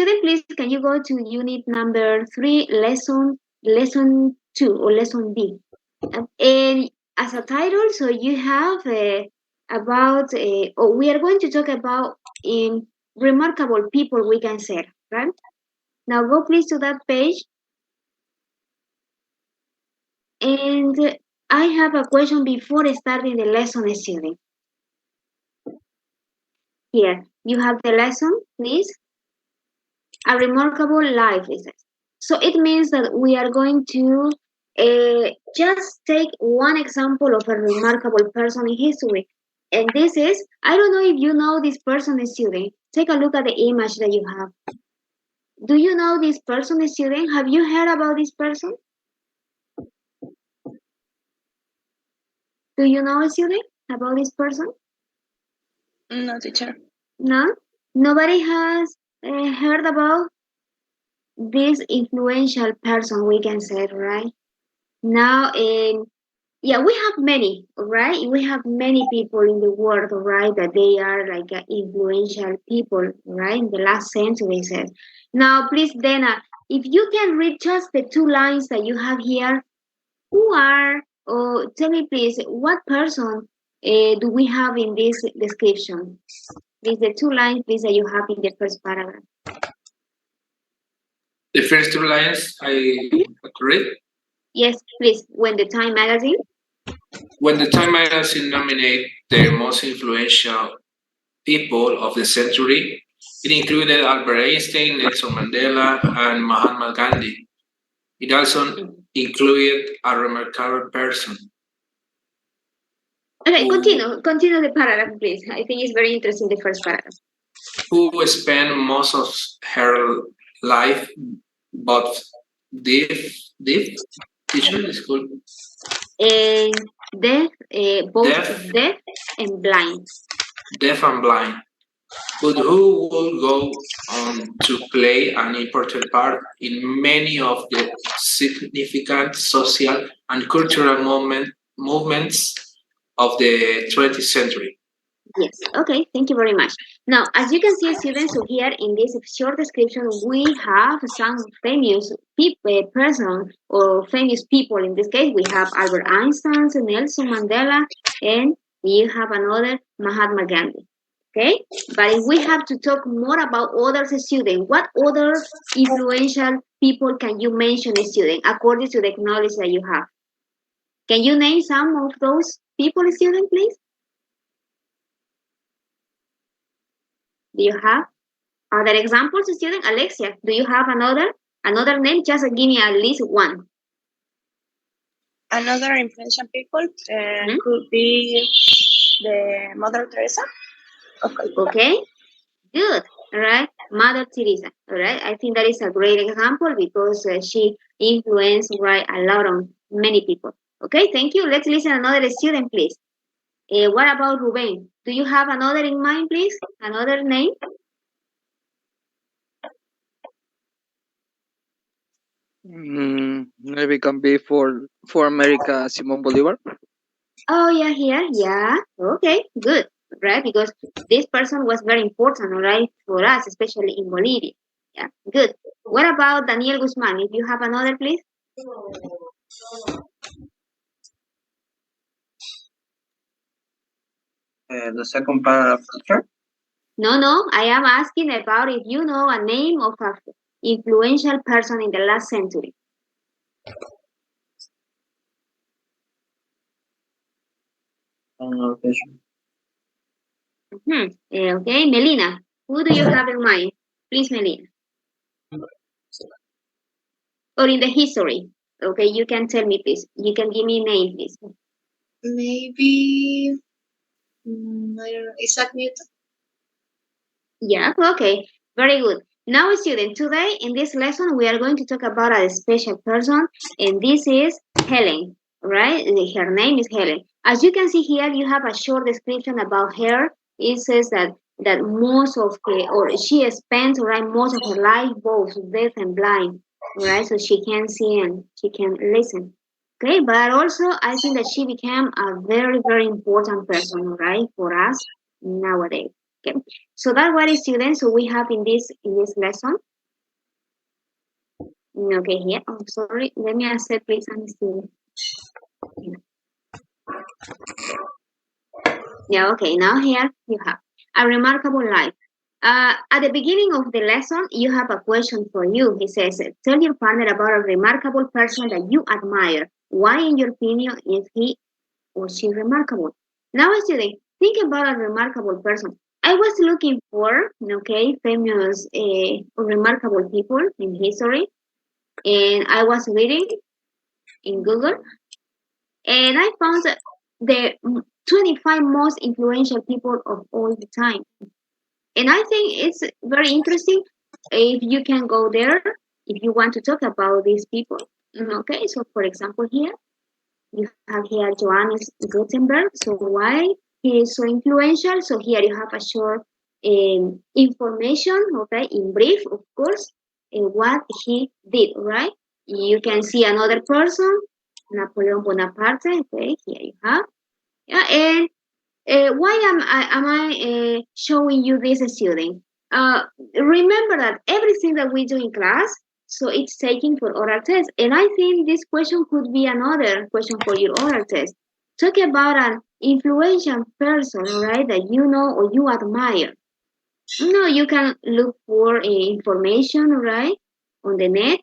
student, please, can you go to unit number 3, lesson 2 or lesson B? And as a title, so you have about, or we are going to talk about remarkable people, we can say, right? Now go please to that page. And I have a question before starting the lesson, student. Here, you have the lesson, please. A remarkable life, is it? So it means that we are going to just take one example of a remarkable person in history. And this is, I don't know if you know this person, student. Take a look at the image that you have. Do you know this person, student? Have you heard about this person? Do you know, student, about this person? No, teacher. No? Nobody has heard about this influential person, we can say, right? Now, yeah, we have many, right? We have many people in the world, right? That they are like influential people, right? In the last century, says. Now, please, Dana, if you can read just the 2 lines that you have here, who are, or tell me, please, what person do we have in this description? Please, the 2 lines, please, that you have in the first paragraph. The first 2 lines I read? Yes, please. When the Time magazine? When the Time magazine nominated the most influential people of the century, it included Albert Einstein, Nelson Mandela, and Mahatma Gandhi. It also included a remarkable person. Okay, continue the paragraph, please. I think it's very interesting, the first paragraph. Who spent most of her life both teacher is good. Both deaf and blind. Deaf and blind. But who will go on to play an important part in many of the significant social and cultural movements of the 20th century. Yes, okay, thank you very much. Now, as you can see, students, so here in this short description, we have some famous person or famous people. In this case, we have Albert Einstein, Nelson Mandela, and you have another Mahatma Gandhi. Okay, but if we have to talk more about other students, what other influential people can you mention, student, according to the knowledge that you have? Can you name some of those people, student, please? Do you have other examples, student? Alexia, do you have another name? Just give me at least one. Another influential people could be the Mother Teresa. Okay, good. All right, Mother Teresa. All right, I think that is a great example because she influenced, right, a lot of many people. Okay, thank you. Let's listen another student, please. What about Ruben? Do you have another in mind, please? Another name? Maybe can be for America, Simon Bolivar. Oh yeah, here, yeah. Okay, good, right? Because this person was very important, all right, for us, especially in Bolivia. Yeah, good. What about Daniel Guzman? If you have another, please. The second paragraph, teacher. No, I am asking about if you know a name of an influential person in the last century. Okay, Melina, who do you have in mind? Please, Melina. Or in the history. Okay, you can tell me, please. You can give me a name, please. Maybe, I don't know, Isaac Newton. Yeah, okay, very good. Now, student, today in this lesson, we are going to talk about a special person, and this is Helen, right? Her name is Helen. As you can see here, you have a short description about her. It says that most of she spent, right, most of her life both deaf and blind, right? So she can see and she can listen. Okay, but also I think that she became a very, very important person, right, for us nowadays. Okay, so that's what is students. So we have in this lesson. Okay, here. Oh, sorry. Let me accept, please. I'm still. Yeah, okay. Now here you have a remarkable life. At the beginning of the lesson, you have a question for you. He says, tell your partner about a remarkable person that you admire. Why, in your opinion, is he or she remarkable? Now, student, think about a remarkable person. I was looking for, okay, famous or remarkable people in history, and I was reading in Google, and I found the 25 most influential people of all the time. And I think it's very interesting if you can go there if you want to talk about these people. Okay, so for example, here you have here Johannes Gutenberg. So why he is so influential? So here you have a short information, okay, in brief, of course, what he did, right? You can see another person, Napoleon Bonaparte. Okay, here you have. Yeah, and why am I showing you this student? Remember that everything that we do in class, so it's taken for oral test. And I think this question could be another question for your oral test. Talk about an influential person, right, that you know or you admire. No, you can look for information, right, on the net.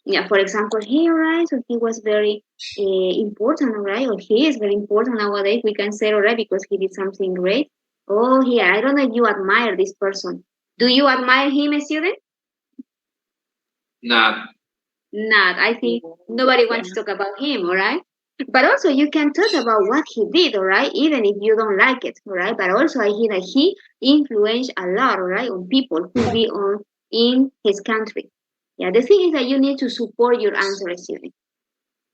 Yeah, for example, here, right, so he was very important, right, or he is very important nowadays, we can say, right, because he did something great. Oh, here, I don't know if you admire this person. Do you admire him, student? Not. Not. I think nobody wants to talk about him, all right? But also, you can talk about what he did, all right? Even if you don't like it, all right? But also, I hear that he influenced a lot, all right, on people who be on in his country. Yeah, the thing is that you need to support your answer, student.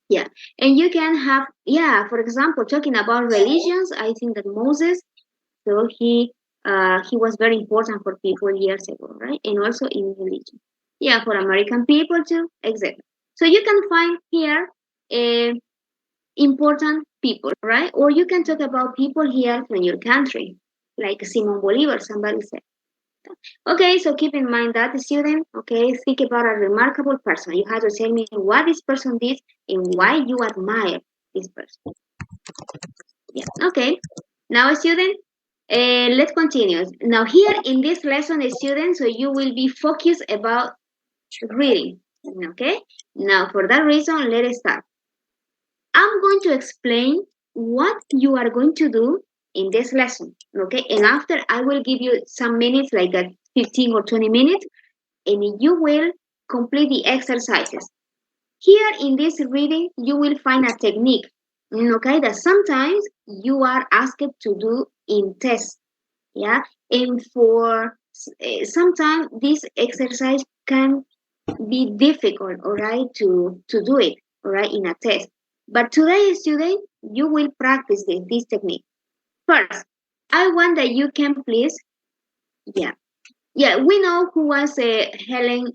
Yeah, and you can have, yeah, for example, talking about religions, I think that Moses, so he was very important for people years ago, right? And also in religion. Yeah, for American people too, exactly. So you can find here important people, right? Or you can talk about people here from your country, like Simon Bolivar, somebody said. Okay, so keep in mind that student, okay, think about a remarkable person. You have to tell me what this person did and why you admire this person. Yeah, okay. Now, student, let's continue. Now, here in this lesson, students, so you will be focused about reading. Okay. Now, for that reason, let us start. I'm going to explain what you are going to do in this lesson. Okay. And after, I will give you some minutes, like 15 or 20 minutes, and you will complete the exercises. Here in this reading, you will find a technique, okay, that sometimes you are asked to do in tests, yeah, and for sometimes this exercise can be difficult, all right, to do it, all right, in a test. But today, student, you will practice this technique. First, I want that you can please, yeah, yeah, we know who was Helen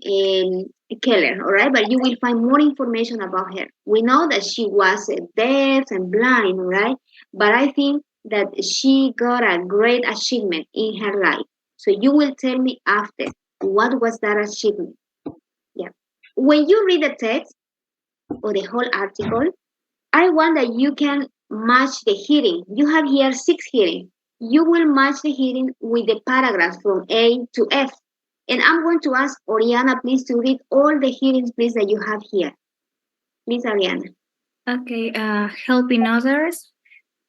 Keller, all right, but you will find more information about her. We know that she was deaf and blind, all right, but I think that she got a great achievement in her life. So you will tell me after what was that achievement. Yeah. When you read the text or the whole article, I want that you can match the heading. You have here 6 headings. You will match the heading with the paragraph from A to F. And I'm going to ask Oriana, please, to read all the headings, please, that you have here. Please, Oriana. Okay, helping others.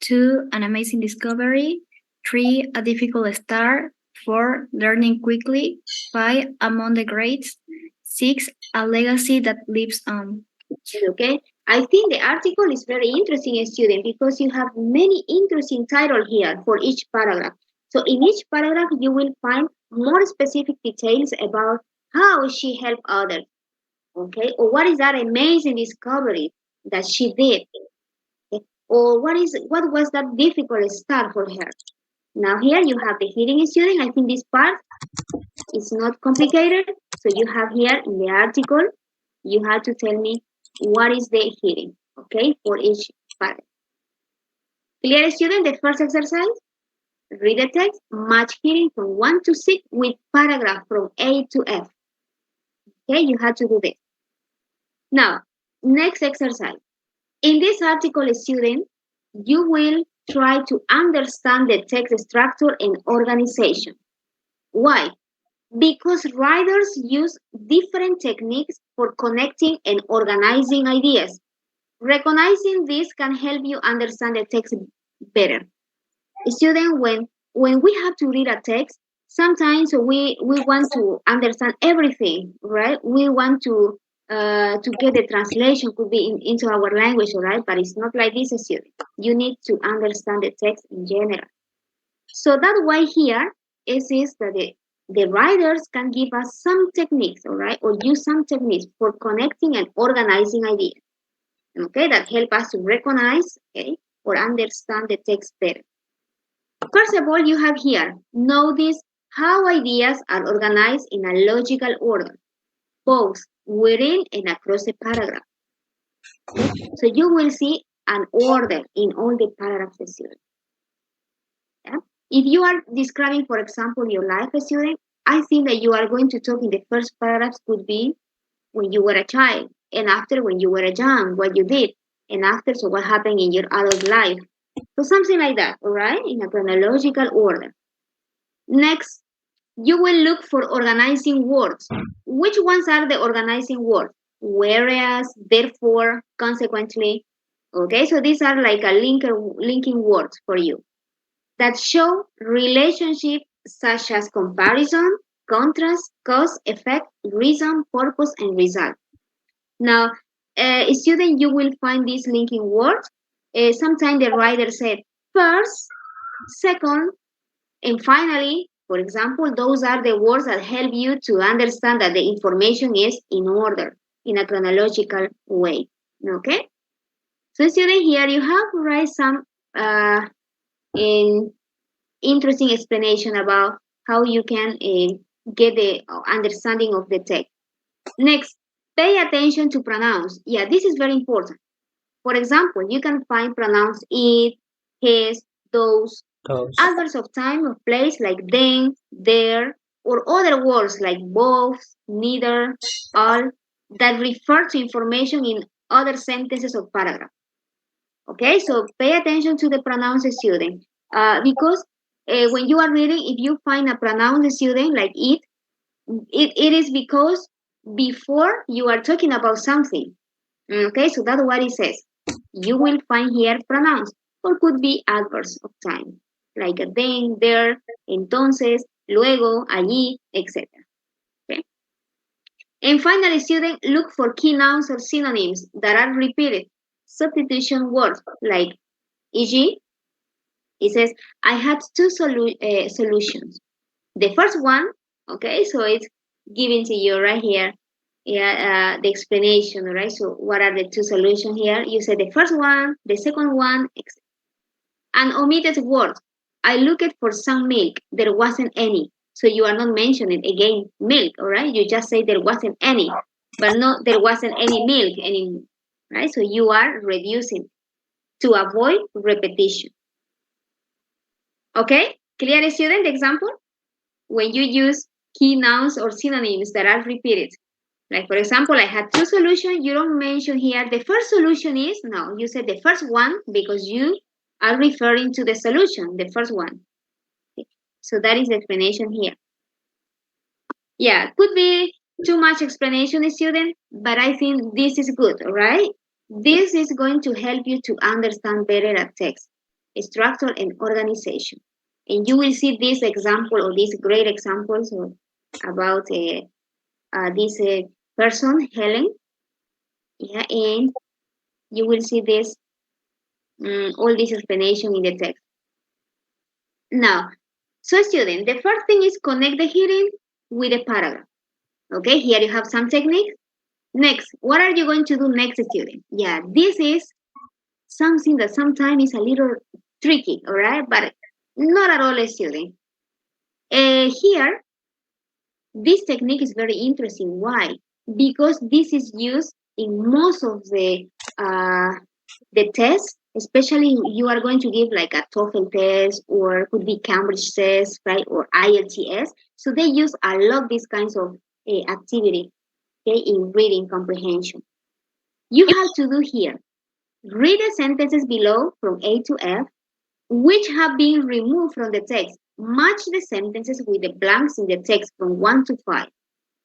2, an amazing discovery. 3, a difficult start. 4, learning quickly. 5, among the greats. 6, a legacy that lives on. Okay, I think the article is very interesting, student, because you have many interesting titles here for each paragraph. So in each paragraph, you will find more specific details about how she helped others. Okay, or what is that amazing discovery that she did, okay? Or what was that difficult start for her. Now here you have the heading, student. I think this part is not complicated. So you have here in the article, you have to tell me what is the heading, okay, for each paragraph. Clear, student? The first exercise, read the text, match heading from 1 to 6 with paragraph from A to F. Okay, you have to do this. Now, next exercise. In this article, student, you will try to understand the text structure and organization. Why? Because writers use different techniques for connecting and organizing ideas. Recognizing this can help you understand the text better. Student, when we have to read a text, sometimes we want to understand everything, right? We want to get the translation could be into our language, right? But it's not like this, student. You need to understand the text in general. So that's why here it says that the writers can give us some techniques, all right, or use some techniques for connecting and organizing ideas, okay, that help us to recognize, okay, or understand the text better. First of all, you have here, notice how ideas are organized in a logical order, both within and across the paragraph. Okay? So you will see an order in all the paragraphs, student. Yeah? If you are describing, for example, your life, student, I think that you are going to talk in the first paragraphs could be when you were a child, and after when you were young, what you did, and after, so what happened in your adult life. So something like that, all right, in a chronological order. Next, you will look for organizing words. Which ones are the organizing words? Whereas, therefore, consequently. Okay, so these are like a linking words for you that show relationship such as comparison, contrast, cause, effect, reason, purpose, and result. Now, student, you will find these linking words. Sometimes the writer said first, second, and finally. For example, those are the words that help you to understand that the information is in order, in a chronological way. Okay? So student, here you have to write some in interesting explanation about how you can get the understanding of the text. Next, pay attention to pronouns. Yeah, this is very important. For example, you can find pronouns it, his, those, adverbs of time or place like then, there, or other words like both, neither, all, that refer to information in other sentences or paragraphs. Okay, so pay attention to the pronouns, student, because when you are reading, if you find a pronoun, student, like it is because before you are talking about something. Okay, so that's what it says. You will find here pronouns, or could be adverbs of time, like then, there, entonces, luego, allí, etc. Okay. And finally, student, look for key nouns or synonyms that are repeated. Substitution words like e.g., it says, I had two solutions. The first one, okay, so it's given to you right here. Yeah, the explanation, right? So what are the two solutions here? You said the first one, the second one, etc. An omitted word. I looked for some milk. There wasn't any. So you are not mentioning again milk, all right? You just say there wasn't any, but no, there wasn't any milk anymore, right? So you are reducing to avoid repetition. Okay, clear, student? Example, when you use key nouns or synonyms that are repeated. Like, for example, I had two solutions. You don't mention here the first solution is, no, you said the first one because you are referring to the solution, the first one. Okay. So that is the explanation here. Yeah, could be too much explanation, student, but I think this is good, all right? This is going to help you to understand better a text, structure, and organization. And you will see this example or these great examples about this person, Helen. Yeah, and you will see this, all this explanation in the text. Now, so student, the first thing is connect the heading with a paragraph. Okay, here you have some techniques. Next, what are you going to do next, student? Yeah, this is something that sometimes is a little tricky, all right? But not at all, student. Here, this technique is very interesting. Why? Because this is used in most of the tests, especially you are going to give like a TOEFL test or could be Cambridge test, right? Or IELTS. So they use a lot these kinds of activity, okay, in reading comprehension. you have to do here, read the sentences below from A to F, which have been removed from the text. Match the sentences with the blanks in the text from 1 to 5.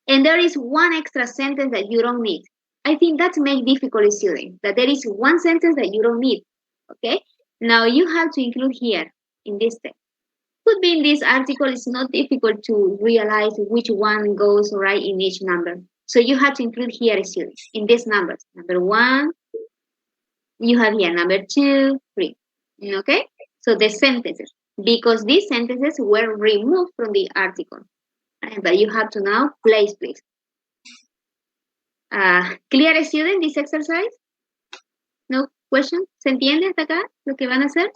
And there is one extra sentence that you don't need. I think that makes difficult students, that there is one sentence that you don't need, okay? Now you have to include here in this text. Could be in this article, it's not difficult to realize which one goes right in each number. So you have to include here, students, in these numbers. Number 1, you have here number 2, 3, okay? So the sentences, because these sentences were removed from the article. But you have to now place, please. Clear, student, this exercise? No question? ¿Se entiende hasta acá lo que van a hacer?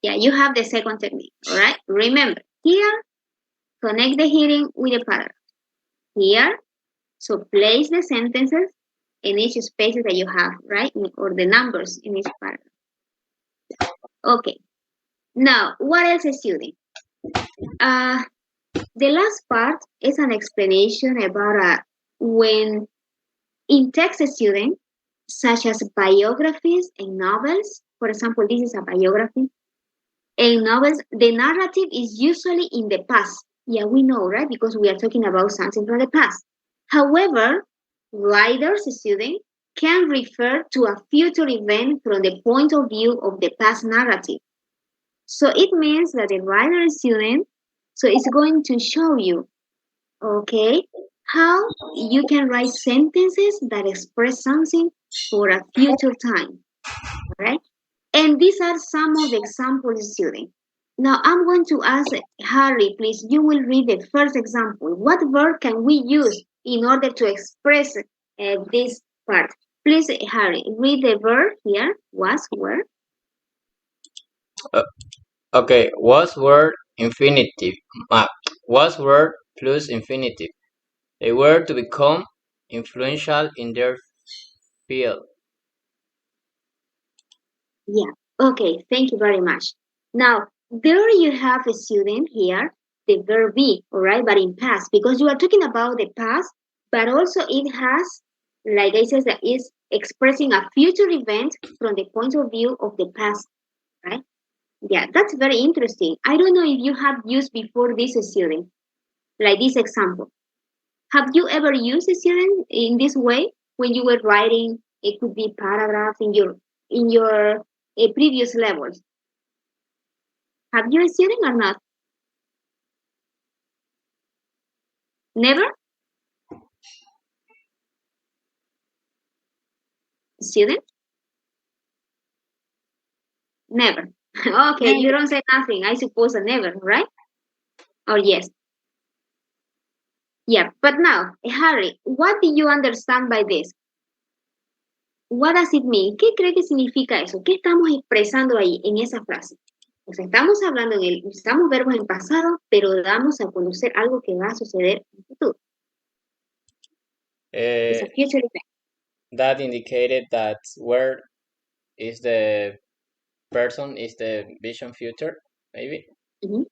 Yeah, you have the second technique, all right? Remember, here, connect the heading with the paragraph. Here, so place the sentences in each space that you have, right? Or the numbers in each paragraph. Okay. Now, what else, student? The last part is an explanation about when in text student, such as biographies and novels, for example, this is a biography, in novels, the narrative is usually in the past. Yeah, we know, right? Because we are talking about something from the past. However, writers, student, can refer to a future event from the point of view of the past narrative. So it means that the writer student, so it's going to show you, okay, how you can write sentences that express something for a future time, right? And these are some of the examples, students. Now I'm going to ask Harry, please, you will read the first example. What verb can we use in order to express this part? Please, Harry, read the verb here, was, were. Okay, was word infinitive. Was word plus infinitive. They were to become influential in their field. Yeah, okay, thank you very much. Now, there you have a student here, the verb be, all right, but in past, because you are talking about the past, but also it has, like I said, that is expressing a future event from the point of view of the past, right? Yeah, that's very interesting. I don't know if you have used before this student, like this example. Have you ever used a student in this way when you were writing? It could be paragraph in your previous levels. Have you a student or not? Never? Student? Never. Okay, you don't say nothing. I suppose a never, right? Or yes? Yeah, but now, Harry, what do you understand by this? What does it mean? ¿Qué cree que significa eso? ¿Qué estamos expresando ahí en esa frase? O sea, estamos hablando usamos verbos en pasado, pero damos a conocer algo que va a suceder en el futuro. It's a future event. That indicated that where is the person is the vision future, maybe? Mm-hmm.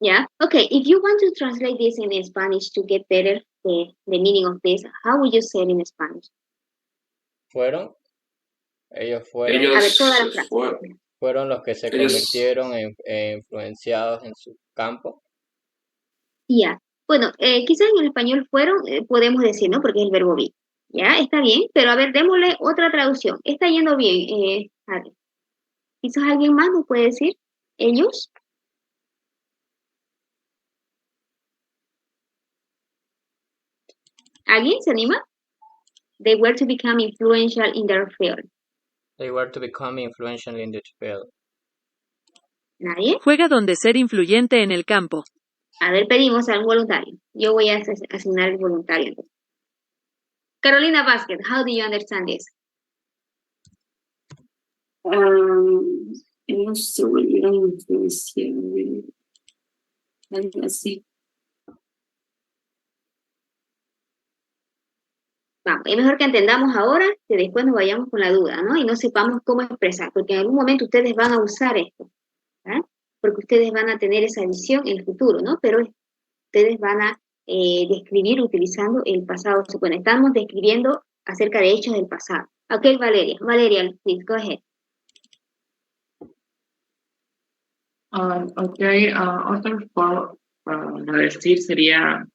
Yeah, okay, if you want to translate this in Spanish to get better the meaning of this, how would you say it in Spanish? Fueron. Ellos fueron. Ellos A ver, toda la frase. Fueron los que se convirtieron en influenciados en su campo. Ya, bueno, quizás en el español fueron, podemos decir, ¿no? Porque es el verbo be. Ya, está bien, pero a ver, démosle otra traducción. Está yendo bien, Harry. Quizás alguien más nos puede decir, ellos. ¿Alguien se anima? They were to become influential in their field. They were to become influential in their field. ¿Nadie? Juega donde ser influyente en el campo. A ver, pedimos a un voluntario. Yo voy a asignar el voluntario. Carolina Vázquez, how do you understand this? Ellos se volvieron influenciables. Algo así. Vamos, es mejor que entendamos ahora que después nos vayamos con la duda, ¿no? Y no sepamos cómo expresar, porque en algún momento ustedes van a usar esto, ¿verdad? Porque ustedes van a tener esa visión en el futuro, ¿no? Pero ustedes van a describir utilizando el pasado. Bueno, estamos describiendo acerca de hechos del pasado. Ok, Valeria. Valeria, please, go ahead. Other form para decir sería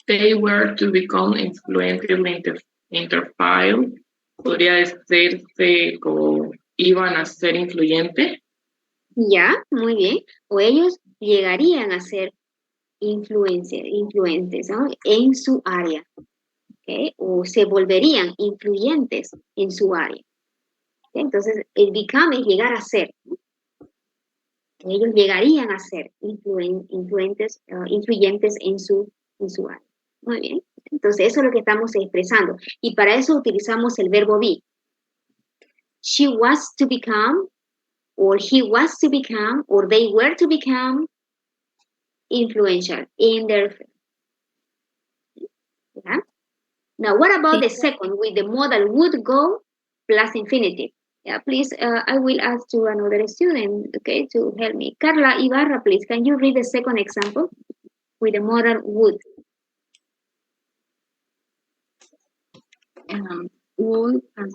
they were to become influential in their field. Podría decirse como iban a ser influyentes. Ya, muy bien. O ellos llegarían a ser influentes, ¿no? En su área. ¿Okay? O se volverían influyentes en su área. ¿Okay? Entonces, el become es llegar a ser. ¿No? Ellos llegarían a ser influyentes en su área. Muy bien. Entonces, eso es lo que estamos expresando. Y para eso utilizamos el verbo be. She was to become, or he was to become, or they were to become influential in their field. Yeah? Now, what about the second with the modal would go plus infinitive? Yeah, please, I will ask to another student, okay, to help me. Carla Ibarra, please, can you read the second example with the modal would? Would has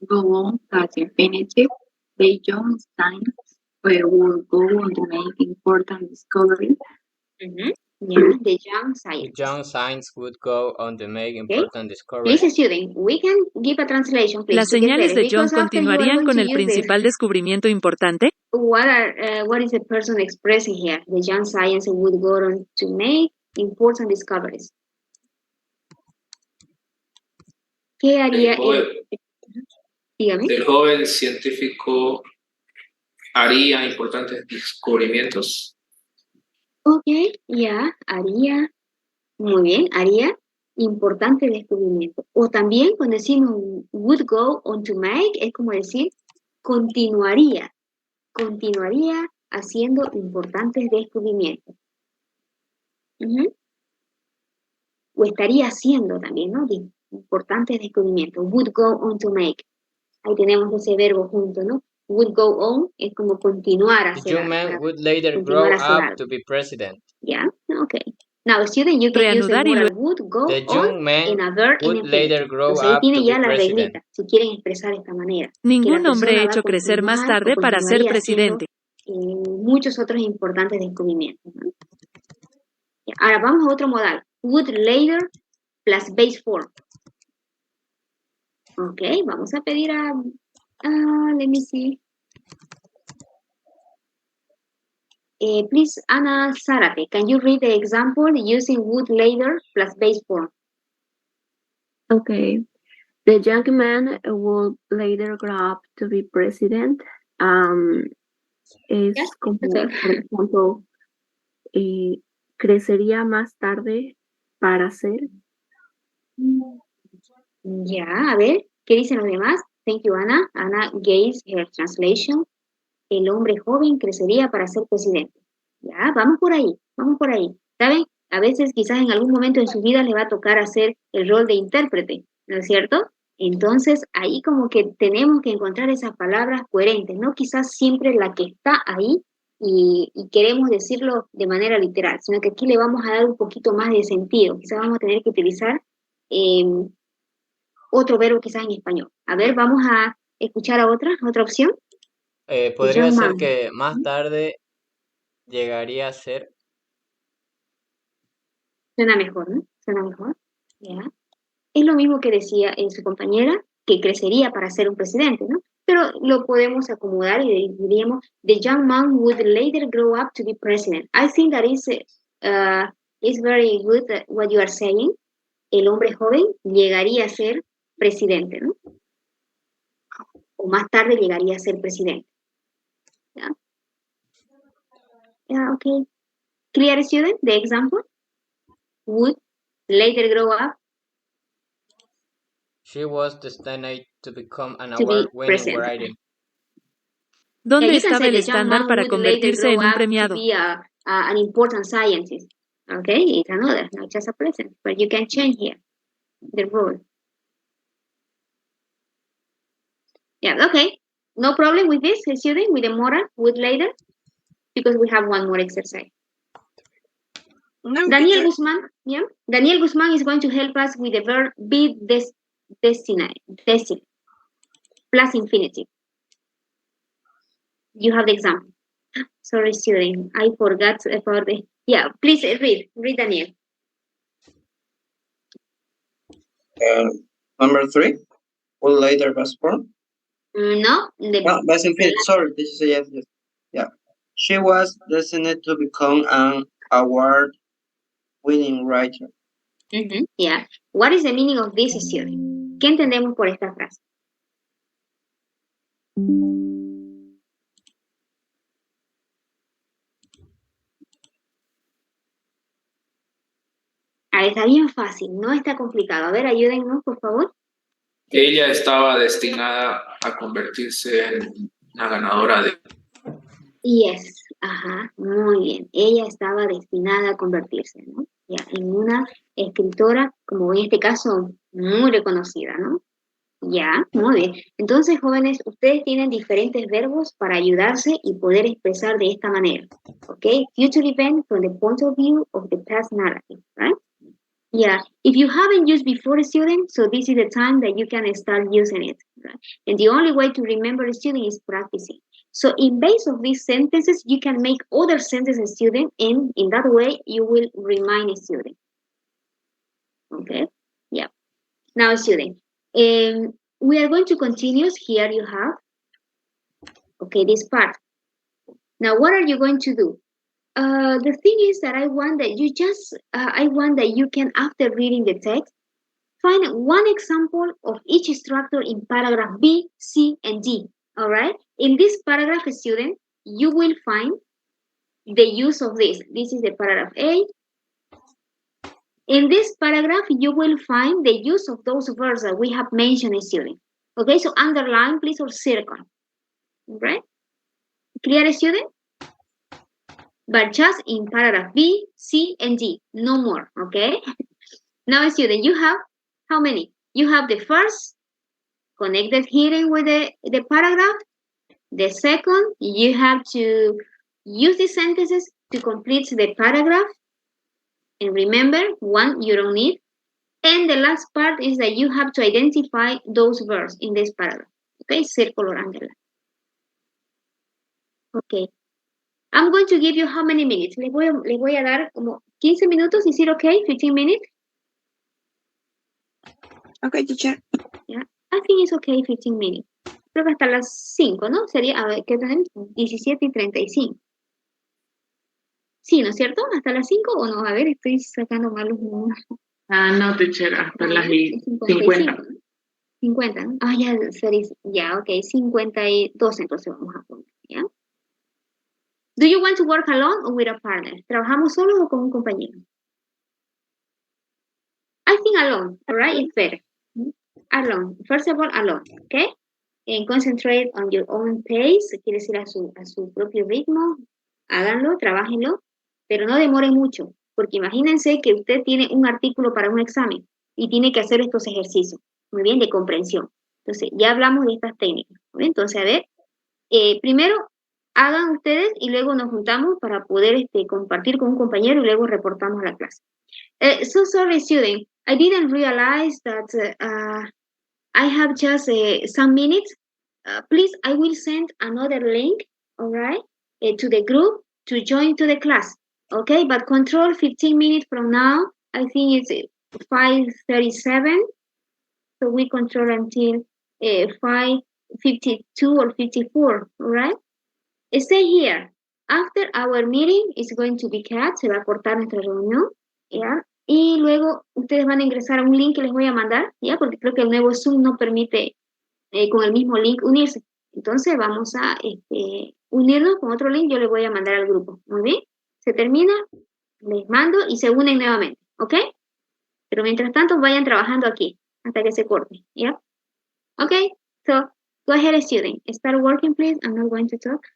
go on as infinitive. The young science would go on to make important discovery. Mm-hmm. Yeah, the young science. The young science would go on to make important discoveries. Please, student, we can give a translation, please. ¿Las señales de John continuarían con el principal descubrimiento importante? What is the person expressing here? The young science would go on to make important discoveries. ¿Qué haría Dígame. El joven científico haría importantes descubrimientos. Ok, ya, haría, muy bien, haría importante descubrimiento. O también cuando decimos would go on to make, es como decir, continuaría haciendo importantes descubrimientos. O estaría haciendo también, ¿no? Importantes descubrimientos. Would go on to make. Ahí tenemos ese verbo junto, ¿no? Would go on es como continuar a hacer algo. The young man would later grow up to be president. Yeah, okay. Now, student, you can use the modal would go the young man on en a verb would in later grow Entonces, ahí up tiene to ya be la president. reglita, si quieren expresar de esta manera. Ningún hombre hecho crecer más tarde para ser presidente. Muchos otros importantes descubrimientos, ¿no? Ahora vamos a otro modal. Would later plus base form. Ok, vamos a pedir a let me see. Please, Ana Zárate, can you read the example using would later plus base form? Okay. The young man will later grow up to be president. Es como, por ejemplo, crecería más tarde para ser. Ya, a ver, ¿qué dicen los demás? Thank you, Ana. Ana gave her translation. El hombre joven crecería para ser presidente. Ya, vamos por ahí. ¿Saben? A veces quizás en algún momento en su vida le va a tocar hacer el rol de intérprete, ¿no es cierto? Entonces ahí como que tenemos que encontrar esas palabras coherentes, no quizás siempre la que está ahí y queremos decirlo de manera literal, sino que aquí le vamos a dar un poquito más de sentido. Quizás vamos a tener que utilizar otro verbo quizás en español. A ver, vamos a escuchar a otra opción. Podría ser que más tarde llegaría a ser. Suena mejor, ¿no? Suena mejor. ¿Ya? Es lo mismo que decía su compañera, que crecería para ser un presidente, ¿no? Pero lo podemos acomodar y diríamos, the young man would later grow up to be president. I think that is very good what you are saying. El hombre joven llegaría a ser presidente, ¿no? O más tarde llegaría a ser presidente. ¿Ya? Yeah, okay. Clear, student, the example? Would later grow up. She was destined to become an award-winning writer. ¿Dónde estaba el estándar para convertirse en un premiado? An important scientist. Okay, it's another, not just a present, but you can change here the role. Yeah, okay. No problem with this, student, with the modal, would later, because we have one more exercise. Daniel Guzman, yeah? Daniel Guzman is going to help us with the verb be destined, plus infinitive. You have the example. Sorry, student, I forgot about the, yeah, please read Daniel. Number 3, will later was born. No, past infinite. Sorry, this is a yes. Yeah, she was destined to become an award-winning writer. Yeah. What is the meaning of this, student? ¿Qué entendemos por esta frase? Está bien fácil, no está complicado. A ver, ayúdennos, por favor. Ella estaba destinada a convertirse en una ganadora de... Yes, ajá, muy bien. Ella estaba destinada a convertirse, ¿no? Ya, en una escritora, como en este caso, muy reconocida, ¿no? Ya, muy bien. Entonces, jóvenes, ustedes tienen diferentes verbos para ayudarse y poder expresar de esta manera, ¿ok? Future event from the point of view of the past narrative, right? Yeah, if you haven't used before, student, so this is the time that you can start using it, right? And the only way to remember a student is practicing. So in base of these sentences, you can make other sentences, student, and in that way, you will remind a student. Okay, yeah. Now, student, we are going to continue. Here you have, okay, this part. Now, what are you going to do? The thing is that I want that you can, after reading the text, find one example of each structure in paragraph B, C, and D, all right? In this paragraph, student, you will find the use of this. This is the paragraph A. In this paragraph, you will find the use of those verbs that we have mentioned, student. Okay, so underline, please, or circle, right? Clear, student? But just in paragraph B, C, and D, no more, okay? Now, student, you have how many? You have the first, connected here with the paragraph. The second, you have to use the sentences to complete the paragraph. And remember, one you don't need. And the last part is that you have to identify those verbs in this paragraph. Okay, circle or underline. Okay. I'm going to give you how many minutes? Les voy a dar como 15 minutos. Is it okay? 15 minutes? Okay, teacher. Yeah, I think it's okay, 15 minutes. Creo que hasta las 5, ¿no? Sería, a ver, ¿qué tenemos? 17:35. Sí, ¿no es cierto? ¿Hasta las 5 o no? A ver, estoy sacando malos números. No, teacher, hasta las 50. 50, ¿no? Ya, ok, 52 entonces vamos a poner, ¿ya? Do you want to work alone or with a partner? ¿Trabajamos solos o con un compañero? I think alone, all right, it's better. Alone, first of all, alone, okay? And concentrate on your own pace, quiere decir a su propio ritmo, háganlo, trabajenlo, pero no demoren mucho, porque imagínense que usted tiene un artículo para un examen y tiene que hacer estos ejercicios, muy bien, de comprensión. Entonces, ya hablamos de estas técnicas, ¿no? Entonces, a ver, primero hagan ustedes y luego nos juntamos para poder compartir con un compañero y luego reportamos la clase. So sorry, student, I didn't realize that I have just some minutes. Please, I will send another link, all right, to the group to join to the class, okay? But control 15 minutes from now. I think it's 5:37, so we control until 5:52 or 54, all right? Stay here. After our meeting is going to be cut, se va a cortar nuestra reunión, ¿ya? Y luego ustedes van a ingresar a un link que les voy a mandar, ¿ya? Porque creo que el nuevo Zoom no permite con el mismo link unirse. Entonces vamos a unirnos con otro link, yo les voy a mandar al grupo. Muy bien, se termina, les mando y se unen nuevamente, ¿ok? Pero mientras tanto vayan trabajando aquí hasta que se corte, ¿ya? Ok, so go ahead, student. Start working, please. I'm not going to talk.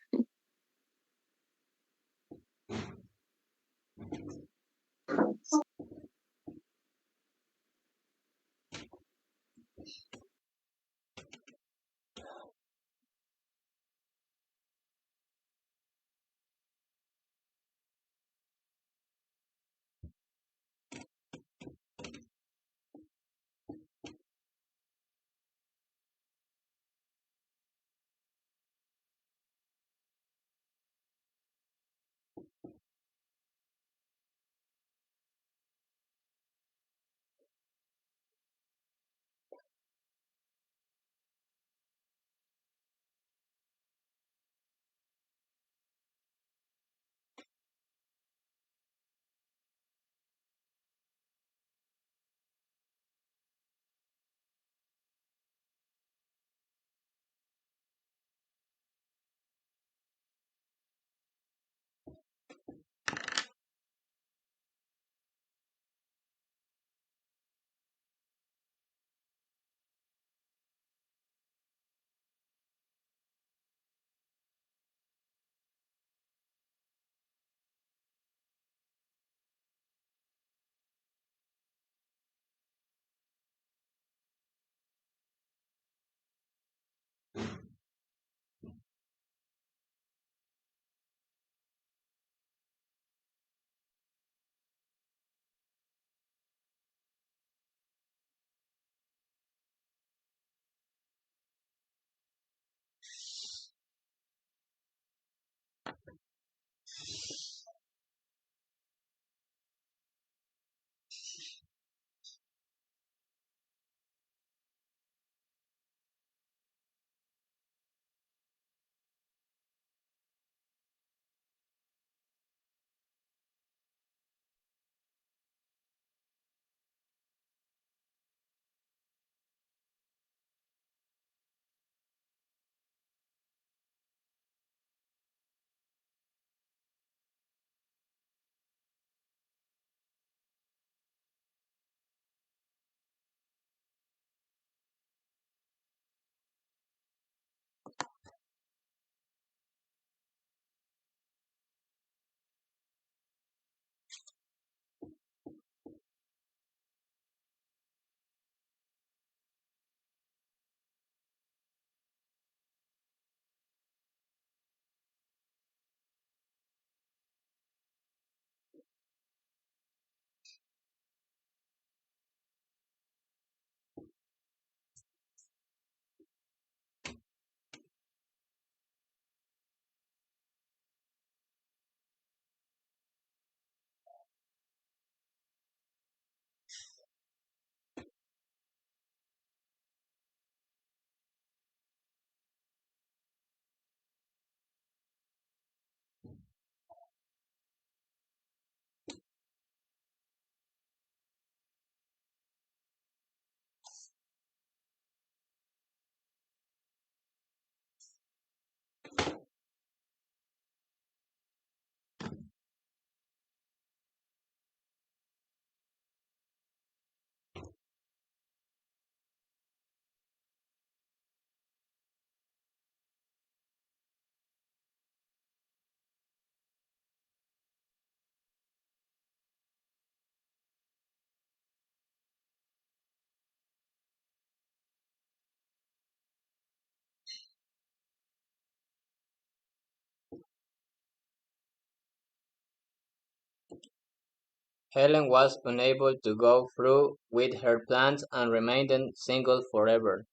Helen was unable to go through with her plans and remained single forever.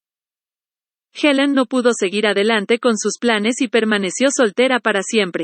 Helen no pudo seguir adelante con sus planes y permaneció soltera para siempre.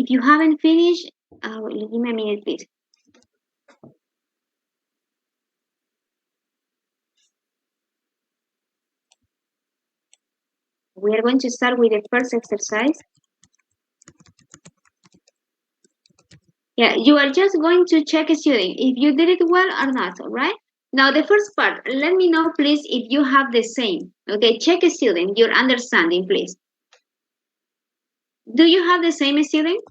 If you haven't finished, give me a minute, please. We are going to start with the first exercise. Yeah, you are just going to check a student if you did it well or not, all right? Now, the first part, let me know, please, if you have the same. Okay, check a student, your understanding, please. Do you have the same student?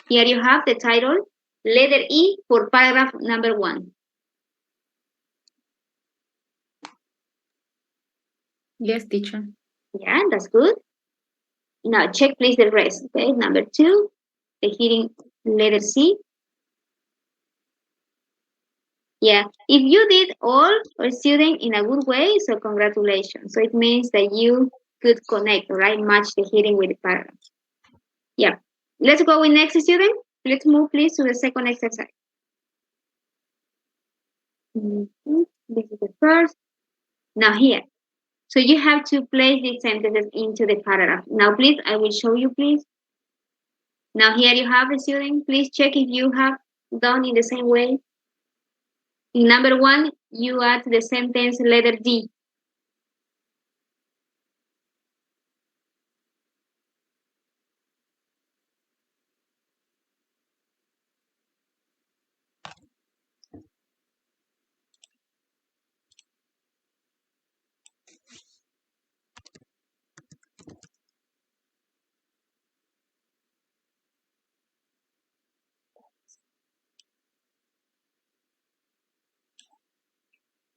Here you have the title, letter E for paragraph number 1. Yes, teacher. Yeah, that's good. Now check please the rest. Okay, number 2, the heading letter C. Yeah, if you did all or student in a good way, so congratulations. So it means that you could connect, right? Match the heading with the paragraph. Yeah. Let's go with next student. Let's move please to the second exercise. This is the first. Now here. So you have to place these sentences into the paragraph. Now please, I will show you please. Now here you have a student. Please check if you have done in the same way. In number 1, you add the sentence letter D.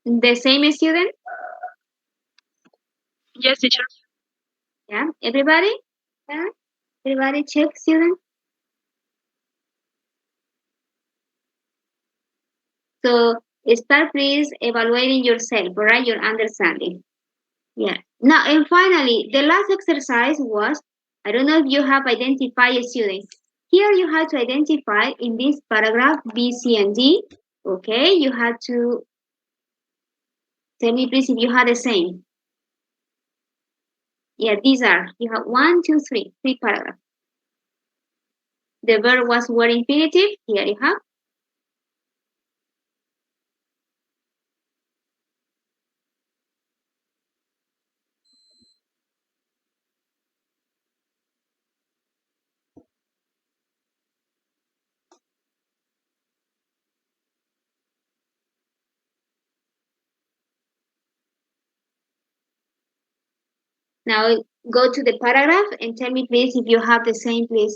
The same student? Yes, teacher. Yeah, everybody? Yeah? Everybody check student? So start please evaluating yourself, all right? Your understanding. Yeah. Now, and finally, the last exercise was, I don't know if you have identified a student. Here you have to identify in this paragraph B, C, and D. Okay, you have to tell me please if you had the same. Yeah, these are, you have 1, 2, 3 paragraphs. The verb was were infinitive. Here you have. Now go to the paragraph and tell me please if you have the same, please.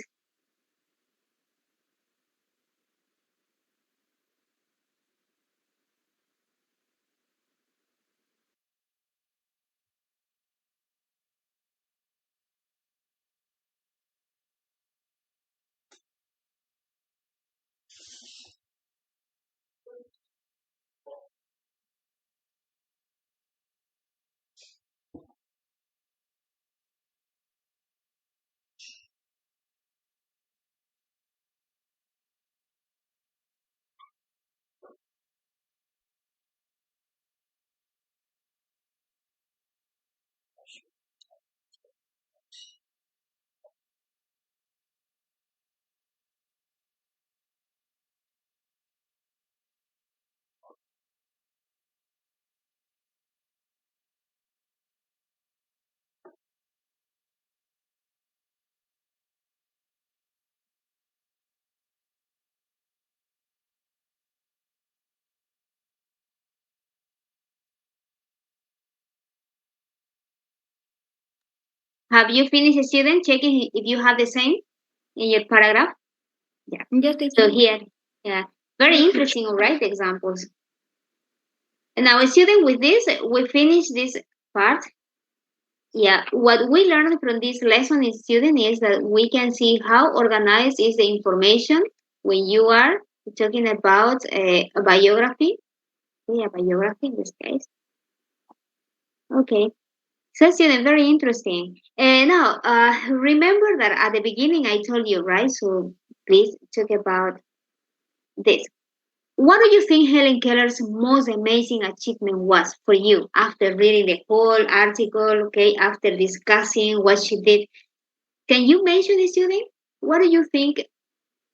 Have you finished, student? Checking if you have the same in your paragraph. Yeah. Yes, So here, yeah, very interesting, all right? Examples. And now, student, with this, we finish this part. Yeah, what we learned from this lesson in student is that we can see how organized is the information when you are talking about a biography. Yeah, biography in this case. Okay. So student, very interesting. And now, remember that at the beginning I told you, right? So please talk about this. What do you think Helen Keller's most amazing achievement was for you after reading the whole article, okay, after discussing what she did? Can you mention the student? what do you think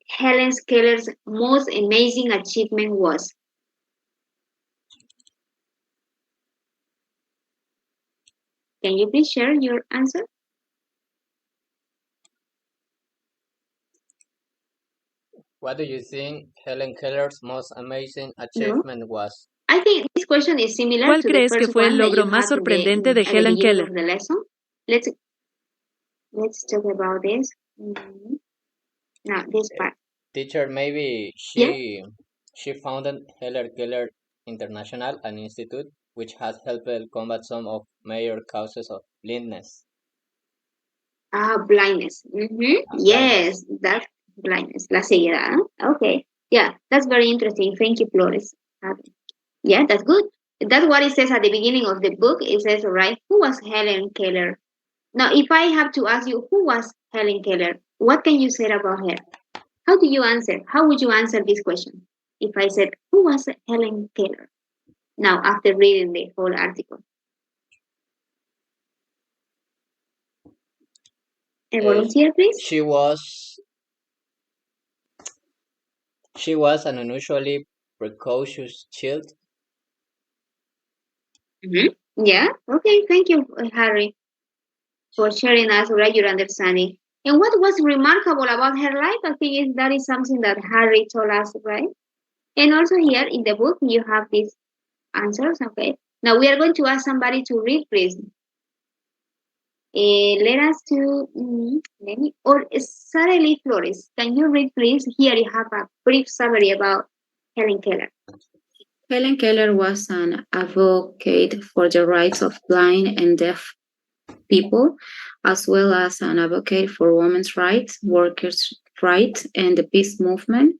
Helen Keller's most amazing achievement was? Can you please share your answer? What do you think Helen Keller's most amazing achievement was? I think this question is similar ¿Cuál to the crees que first fue el one that logro you más had sorprendente de at the Helen beginning Keller? of the lesson. Let's talk about this. Now this part. Teacher, maybe she founded Helen Keller International, an institute which has helped combat some of major causes of blindness. Blindness. Yes, that's blindness. La ceguera. Okay. Yeah, that's very interesting. Thank you, Flores. Yeah, that's good. That's what it says at the beginning of the book. It says, right, who was Helen Keller? Now, if I have to ask you, who was Helen Keller? What can you say about her? How do you answer? How would you answer this question? If I said, who was Helen Keller? Now, after reading the whole article. A volunteer, please. She was an unusually precocious child. Yeah. Okay. Thank you, Harry, for sharing us right your understanding. And what was remarkable about her life? I think that is something that Harry told us, right? And also here in the book you have these answers. Okay. Now we are going to ask somebody to read, please. Let us to or Sarah Lee Flores. Can you read, please? Here you have a brief summary about Helen Keller. Helen Keller was an advocate for the rights of blind and deaf people, as well as an advocate for women's rights, workers' rights, and the peace movement.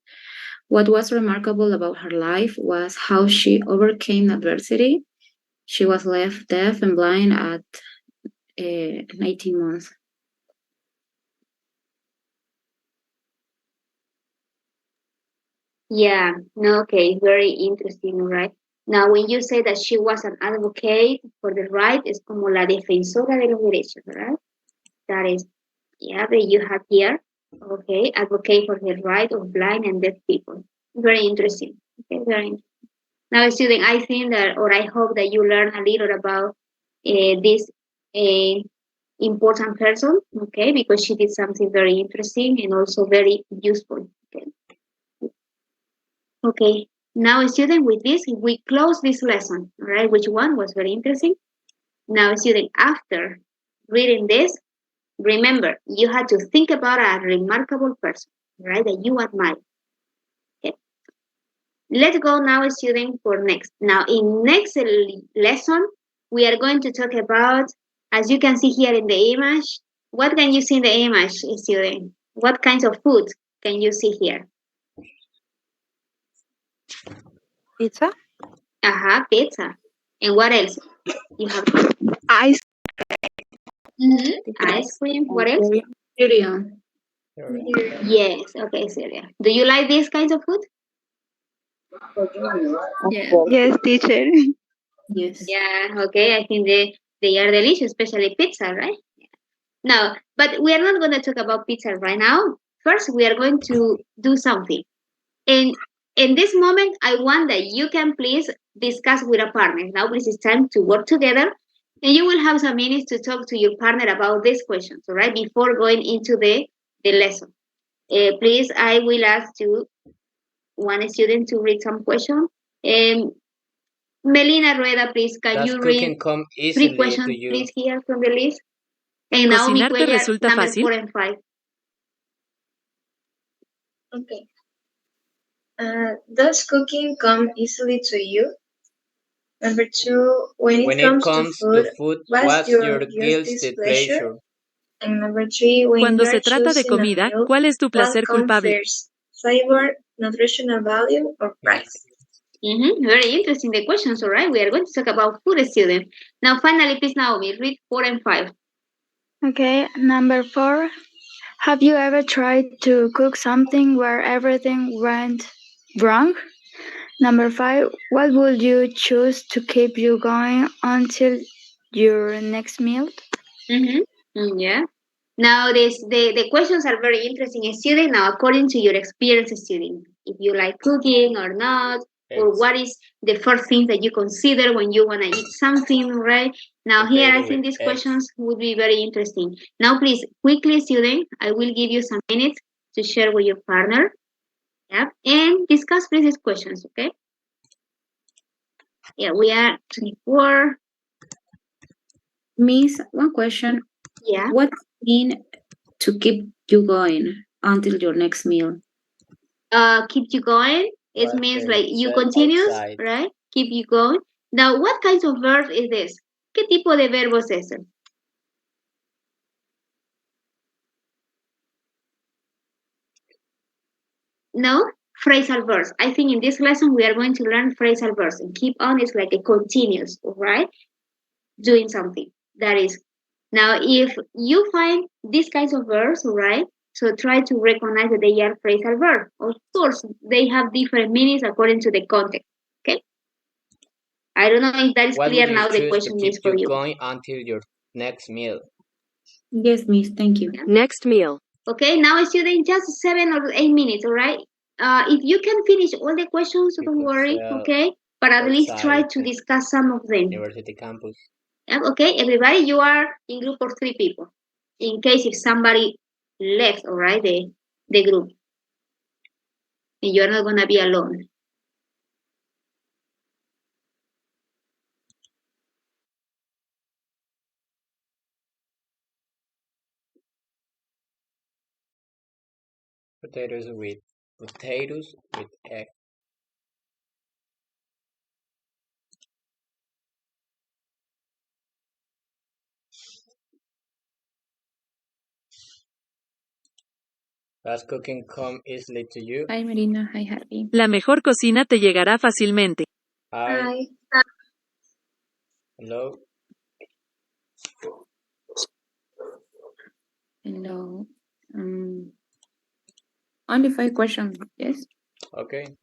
What was remarkable about her life was how she overcame adversity. She was left deaf and blind at 19 months. Yeah, no, okay, very interesting, right? Now, when you say that she was an advocate for the right, es como la defensora de los derechos, right? That is, yeah, that you have here, okay, advocate for the right of blind and deaf people. Very interesting. Okay, very interesting. Now, student, I think that, or I hope that you learn a little about this important person, okay, because she did something very interesting and also very useful. Okay. Okay. Now, student, with this, we close this lesson, right? Which one was very interesting. Now, student, after reading this, remember, you had to think about a remarkable person, right? That you admire. Okay. Let's go now, student, for next. Now, in next lesson, we are going to talk about, as you can see here in the image, what can you see in the image, student? What kinds of food can you see here? Pizza. Pizza. And what else? You have Ice. Ice cream. What else? Cereal. Yes. Okay, cereal. Do you like these kinds of food? Yeah. Yes, teacher. Yes. Yeah. Okay. I think they are delicious, especially pizza, right? Now, but we are not going to talk about pizza right now. First, we are going to do something. And in this moment, I want that you can please discuss with a partner. Now, this is time to work together. And you will have some minutes to talk to your partner about these questions, all right, before going into the lesson. Please, I will ask you one student to read some questions. Melina Rueda, please, can you read come 3 questions, please, here from the list? And Naomi ¿Cocinarte Cuellar, resulta number fácil? 4 and 5. Okay. Does cooking come easily to you? Number 2, when it comes to food, what's your guilty pleasure? And number 3, when Cuando you se are trata de choosing a comida, meal, ¿cuál es tu what placer comes culpable? first? Flavor, nutritional value, or price? Very interesting, the questions, all right? We are going to talk about food, student. Now, finally, please, Naomi, read 4 and 5. Okay, number 4. Have you ever tried to cook something where everything went wrong? Number 5. What would you choose to keep you going until your next meal? Yeah. Now, the questions are very interesting, student. Now, according to your experience, student, if you like cooking or not, or what is the first thing that you consider when you want to eat something, right? Now, here, I think these questions would be very interesting. Now, please, quickly, student, I will give you some minutes to share with your partner, yeah, and discuss please these questions, okay? Yeah, we are 24. Miss, one question. Yeah. What does it mean to keep you going until your next meal? Keep you going. It means like you continue, right? Keep you going. Now, what kinds of verb is this? ¿Qué tipo de verbo es ese? No, phrasal verbs. I think in this lesson we are going to learn phrasal verbs. And keep on is like a continuous, right? Doing something. That is. Now, if you find these kinds of verbs, right? So try to recognize that they are phrasal verbs. Of course, they have different meanings according to the context. Okay. I don't know if that is clear now. The question is for you. Going until your next meal. Yes, Miss. Thank you. Yeah. Next meal. Okay, now student, just 7 or 8 minutes, all right? If you can finish all the questions, don't worry, okay? But at least try to discuss some of them. University campus. Okay, everybody, you are in group of 3 people. In case if somebody left, all right, the group. And you're not gonna be alone. Potatoes with egg. Does cooking come easily to you? Hi, Marina. Hi, Harvey. La mejor cocina te llegará fácilmente. Hi. Hello. Hello. Only 5 questions, yes? Okay.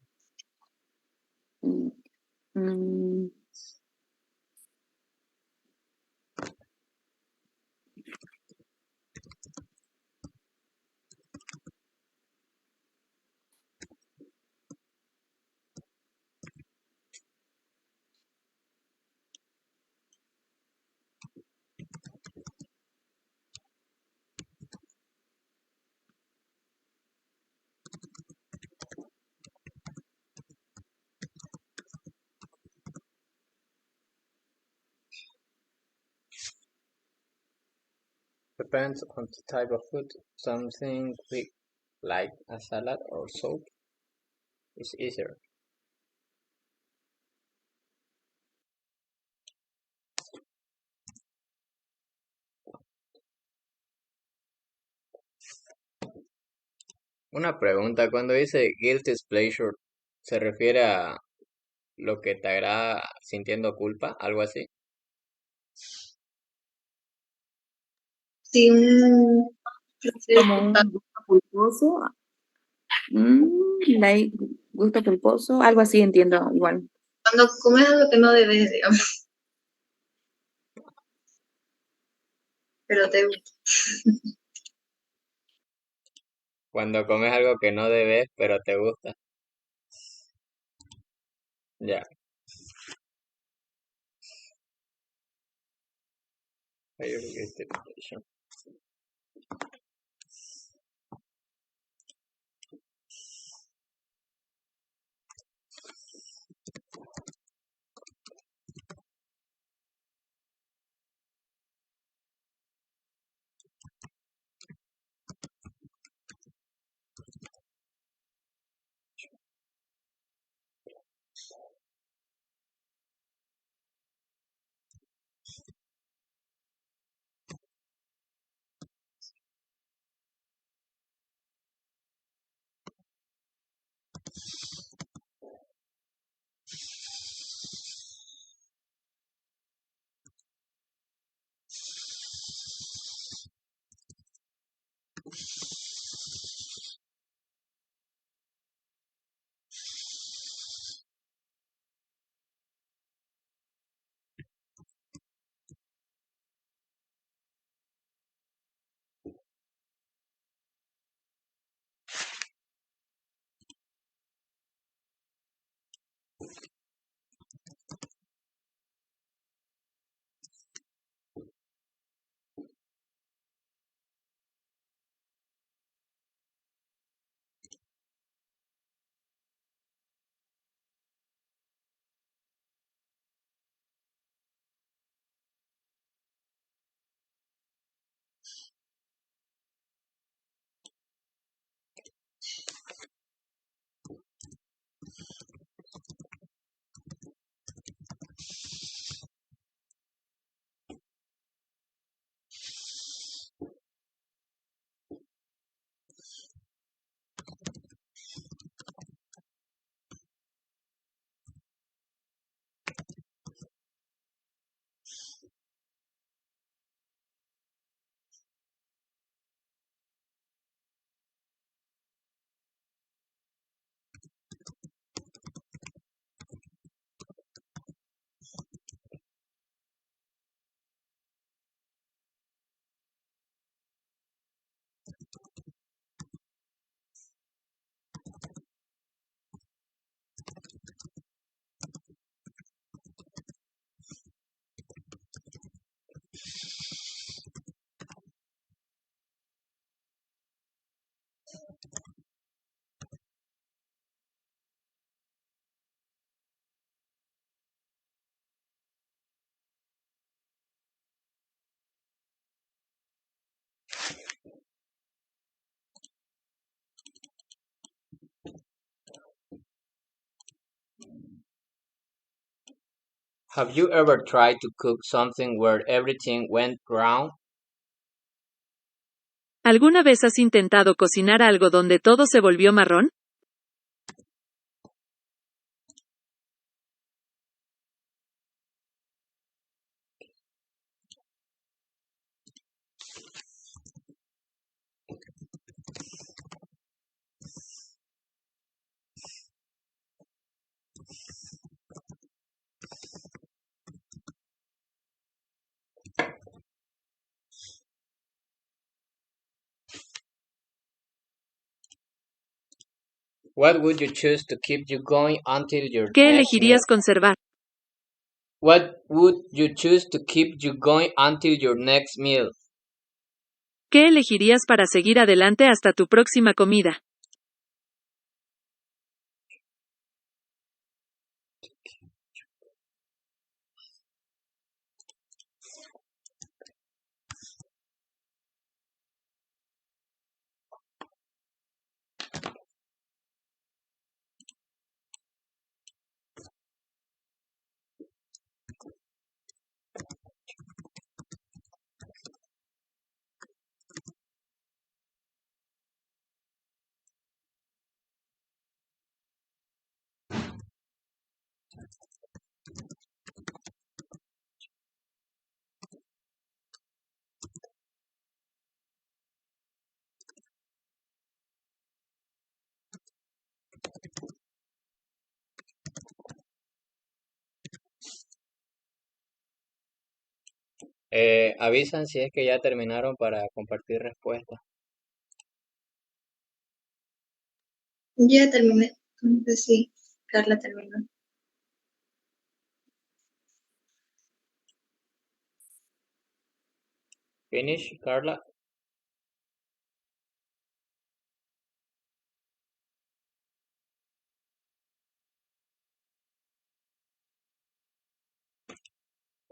Depends on the type of food. Something quick, like a salad or soup, is easier. Una pregunta, cuando dice guilty pleasure, ¿se refiere a lo que te agrada sintiendo culpa? ¿Algo así? Sí, Como un gusto culposo. Like gusto culposo, algo así entiendo igual. cuando comes algo que no debes, digamos. Pero te gusta. Cuando comes algo que no debes, pero te gusta. Ya. Guilty pleasure. Have you ever tried to cook something where everything went wrong? ¿Alguna vez has intentado cocinar algo donde todo se volvió marrón? What would you choose to keep you going until your ¿Qué next meal? elegirías conservar? What would you choose to keep you going until your next meal? ¿Qué elegirías para seguir adelante hasta tu próxima comida? Avisan si es que ya terminaron para compartir respuestas. Ya terminé. Entonces sí, Carla terminó. Finish, Carla.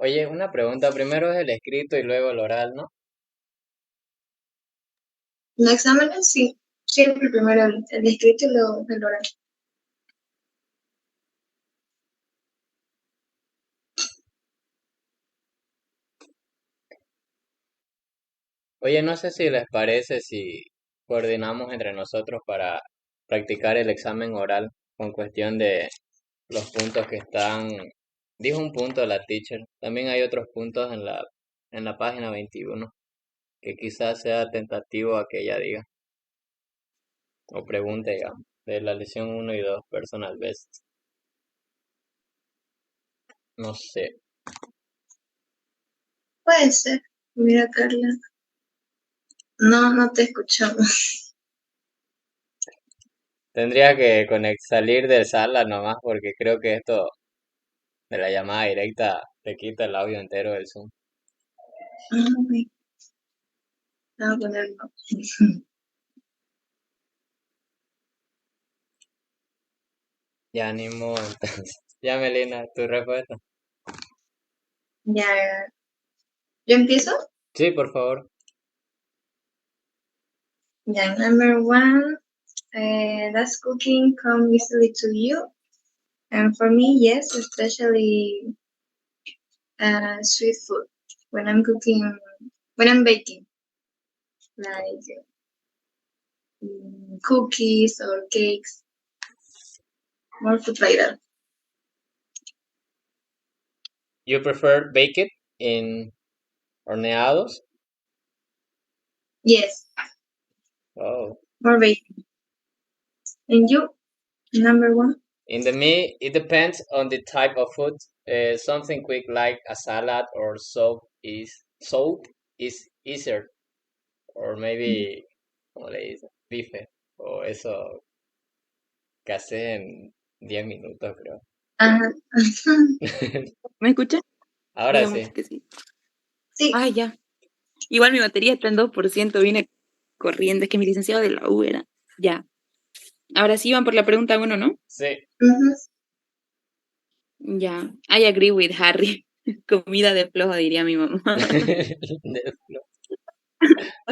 Oye, una pregunta. Primero es el escrito y luego el oral, ¿no? Los exámenes sí, siempre primero el escrito y luego el oral. Oye, no sé si les parece si coordinamos entre nosotros para practicar el examen oral con cuestión de los puntos que están. Dijo un punto la teacher. También hay otros puntos en la página 21 que quizás sea tentativo a que ella diga o pregunte, digamos, de la lección 1 y 2, personal best. No sé. Puede ser. Mira, Carla. No te escuchamos. Tendría que salir de sala nomás porque creo que esto de la llamada directa te quita el audio entero del Zoom. Ok. Voy a ponerlo. Ya ni modo, entonces. Ya, Melina, tu respuesta. Ya. ¿Yo empiezo? Sí, por favor. Yeah, number one, does cooking come easily to you? And for me, yes, especially sweet food. When I'm cooking, when I'm baking, like cookies or cakes, more food like that. You prefer baked in horneados? Yes, Oh. more baking. And you, number one? In me, it depends on the type of food. Something quick like a salad or soup is easier. Or maybe, ¿cómo le dice? Bife. O eso que hace en 10 minutos, creo. ¿Me escucha? Ahora Digamos sí. que sí. Sí. Ah, ya. Igual mi batería está en 2%, vine corriendo, es que mi licenciado de la U era. Ya. Ahora sí van por la pregunta 1, ¿no? Sí. Ya. I agree with Harry. Comida de flojo, diría mi mamá. De flojo.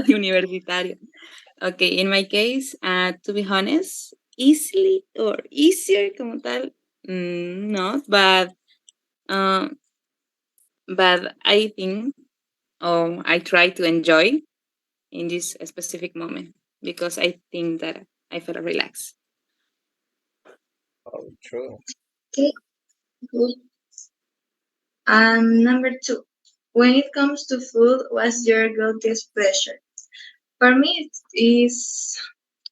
Universitario. Okay, in my case, to be honest, easily or easier como tal, no, but I think, I try to enjoy in this specific moment because I think that I feel relaxed. Oh, true. Okay, good. Number two, when it comes to food, what's your guiltiest pleasure? For me, it is,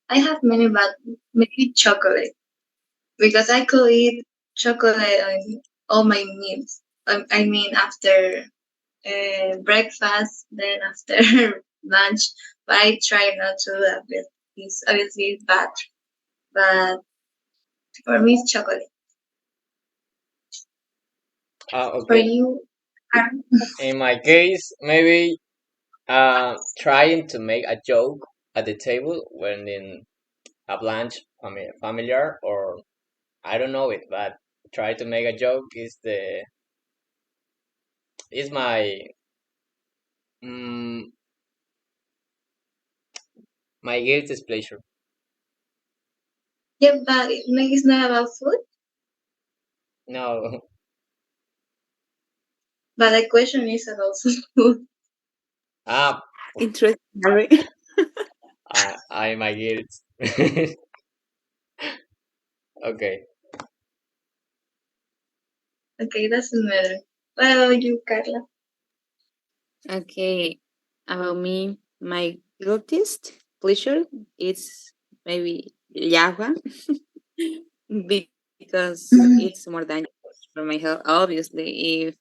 I have many, but maybe chocolate. Because I could eat chocolate on all my meals. I mean, after breakfast, then after lunch. But I try not to do that. It's obviously bad. But for me, it's chocolate. Okay. For you? In my case, maybe trying to make a joke at the table when in a lunch familiar, or I don't know it, but try to make a joke is my my guiltiest pleasure. Yeah, but it's not about food. No. But the question is about food. Interesting. I my guilt. Okay. Okay, doesn't matter. What about you, Carla? Okay, about me, my greatest pleasure is maybe Yahua because it's more dangerous for my health, obviously, if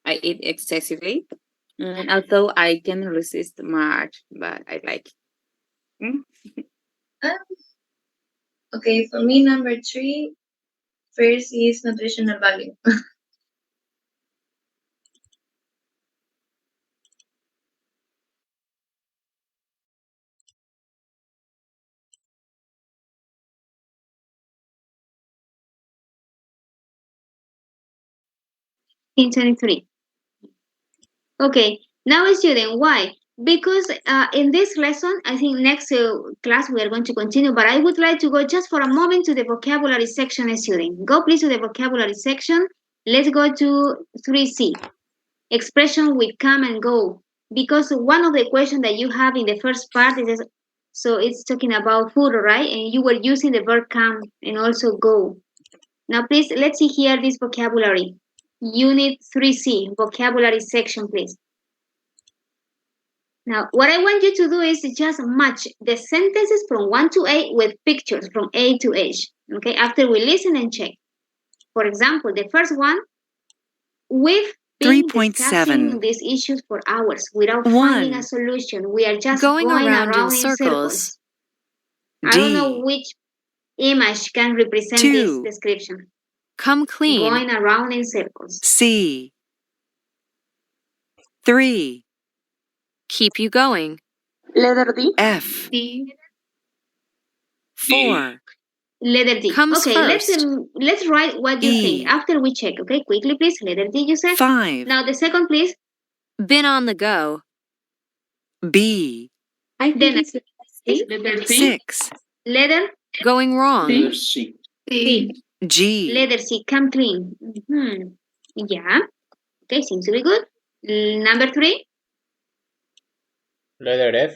I eat excessively. Although I can resist much, but I like it. Okay, for me, number three, first is nutritional value. In 23. Okay, now student, why? Because in this lesson, I think next class we are going to continue, but I would like to go just for a moment to the vocabulary section, student. Go please to the vocabulary section. Let's go to 3C, expression with come and go. Because one of the questions that you have in the first part is, so it's talking about food, right? And you were using the verb come and also go. Now please, let's see here this vocabulary. Unit 3C, vocabulary section, please. Now, what I want you to do is just match the sentences from 1 to 8 with pictures from A to H, okay, after we listen and check. For example, the first one, we've been discussing these issues for hours without finding a solution. We are just going around in circles. I don't know which image can represent this 2. description? Come clean. Going around in circles. C. 3. Keep you going. Letter D. F. D. 4. Letter D. Comes okay, first. let's write what you think after we check. Okay, quickly, please. Letter D, you said. 5. Now the second, please. Been on the go. B. I think Then it's Letter C. 6. letter Going wrong. Letter C. D. G. letter C. Come clean. Yeah. Okay, seems to be good. Number 3. Letter F.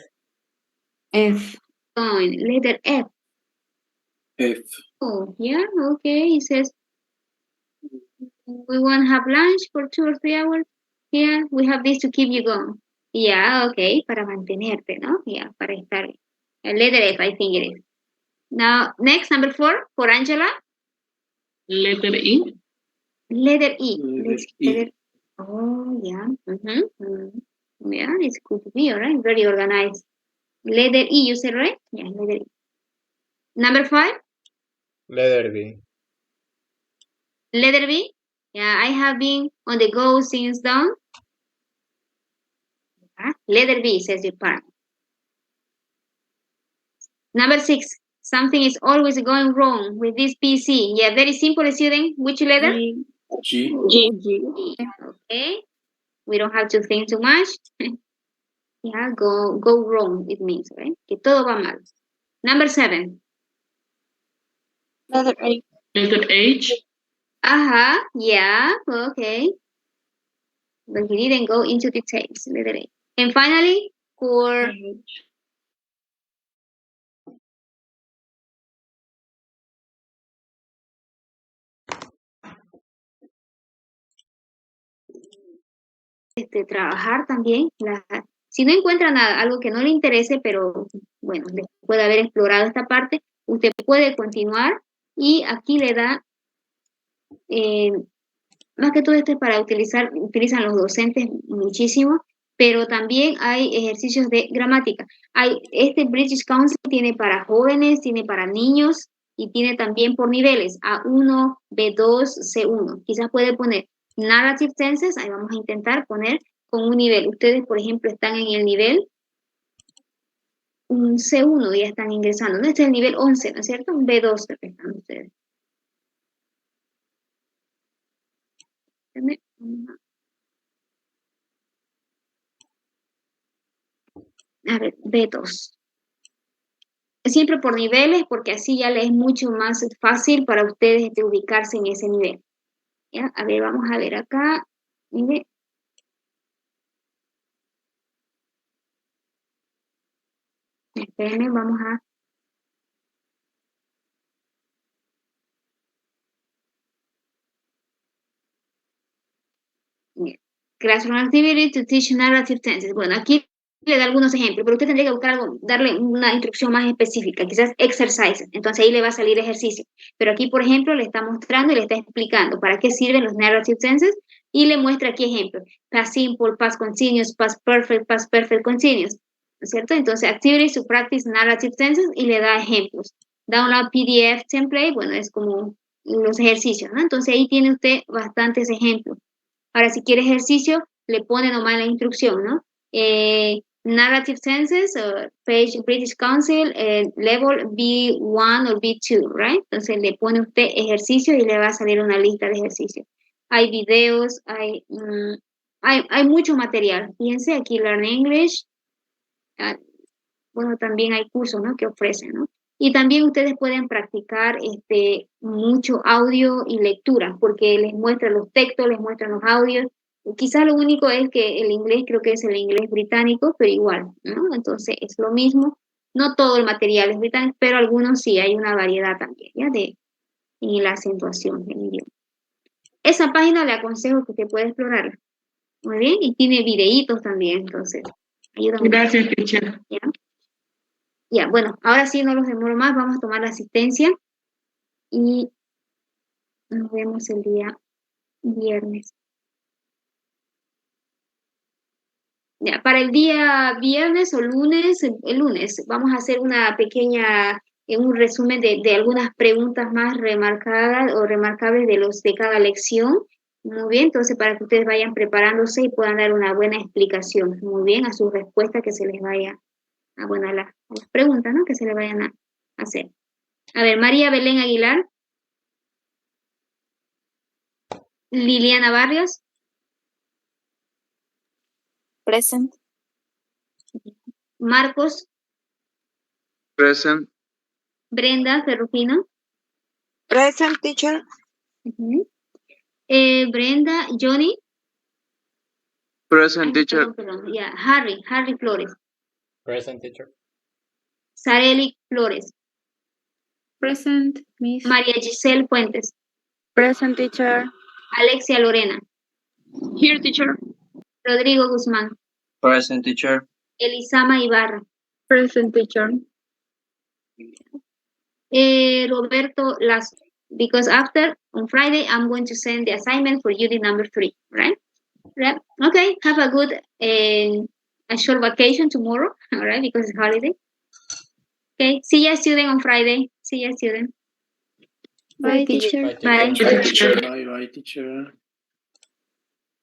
F. Letter F. F. Oh, yeah. Okay. It says we won't have lunch for 2 or 3 hours. Yeah, we have this to keep you going. Yeah, okay, para mantenerte, ¿no? Yeah, para estar. Letter F, I think it is. Now, next, number 4, for Angela. Letter E. Letter E. Letter E. Oh, yeah. Yeah, it's good to be, all right? Very organized. Letter E, you said, right? Yeah, letter E. Number 5. Letter B. Letter B. Yeah, I have been on the go since dawn. Letter B, says your partner. Number 6. Something is always going wrong with this PC. Yeah, very simple, student. Which letter? G. G. Okay. We don't have to think too much. Yeah, go wrong, it means, right? Que todo va mal. Number 7. Letter A. Letter H. Yeah, okay. But he didn't go into details. Letter A. And finally, for trabajar también. Si no encuentra nada, algo que no le interese, pero bueno, después de haber explorado esta parte, usted puede continuar y aquí le da, más que todo esto es para utilizan los docentes muchísimo, pero también hay ejercicios de gramática. Este British Council tiene para jóvenes, tiene para niños y tiene también por niveles A1, B2, C1. Quizás puede poner narrative tenses, ahí vamos a intentar poner con un nivel. Ustedes, por ejemplo, están en el nivel un C1, ya están ingresando. No, este es el nivel 11, ¿no es cierto? Un B2 están ustedes. A ver, B2. Siempre por niveles, porque así ya les es mucho más fácil para ustedes ubicarse en ese nivel. ¿Ya? A ver, vamos a ver acá. Mire. Espérenme, vamos a... Classroom activity to teach narrative tenses. Bueno, aquí le da algunos ejemplos, pero usted tendría que buscar algo, darle una instrucción más específica, quizás exercises, entonces ahí le va a salir ejercicio. Pero aquí, por ejemplo, le está mostrando y le está explicando para qué sirven los narrative tenses y le muestra aquí ejemplos. Past simple, past continuous, past perfect continuous, ¿no es cierto? Entonces, activities to practice narrative tenses y le da ejemplos. Download PDF template, bueno, es como los ejercicios, ¿no? Entonces ahí tiene usted bastantes ejemplos. Ahora, si quiere ejercicio, le pone nomás la instrucción, ¿no? Narrative tenses, page British Council, level B1 o B2, right? Entonces le pone usted ejercicio y le va a salir una lista de ejercicios. Hay videos, hay mucho material. Fíjense, aquí Learn English. Bueno, también hay cursos, ¿no? Que ofrecen, ¿no? Y también ustedes pueden practicar mucho audio y lectura, porque les muestra los textos, les muestran los audios. Quizás lo único es que el inglés creo que es el inglés británico, pero igual, ¿no? Entonces es lo mismo. No todo el material es británico, pero algunos sí, hay una variedad también, ¿ya? Y la acentuación del idioma. Esa página le aconsejo que usted pueda explorarla. Muy bien, y tiene videitos también, entonces ayuda mucho. Gracias, teacher. ¿Ya? Ya, bueno, ahora sí no los demoro más, vamos a tomar la asistencia y nos vemos el día viernes. Ya, para el día viernes o lunes, el lunes, vamos a hacer una pequeña un resumen de algunas preguntas más remarcadas o remarcables de cada lección. Muy bien, entonces para que ustedes vayan preparándose y puedan dar una buena explicación, muy bien, a sus respuestas que se les vaya, a las preguntas, ¿no? Que se les vayan a hacer. A ver, María Belén Aguilar. Liliana Barrios. Present. Marcos. Present. Brenda Ferrufino. Present, teacher. Brenda, Johnny. Present, teacher. Perdón. Yeah, Harry Flores. Present, teacher. Sareli Flores. Present, Miss. María Giselle Fuentes. Present, teacher. Alexia Lorena. Here, teacher. Rodrigo Guzmán. Present, teacher. Elisama Ibarra. Present, teacher. Roberto Lazo. Because after, on Friday, I'm going to send the assignment for unit number 3, right? Right? Okay, have a good, a short vacation tomorrow, all right, because it's holiday. Okay, see ya, student, on Friday. See ya, student. Bye, teacher. Bye. Bye, teacher.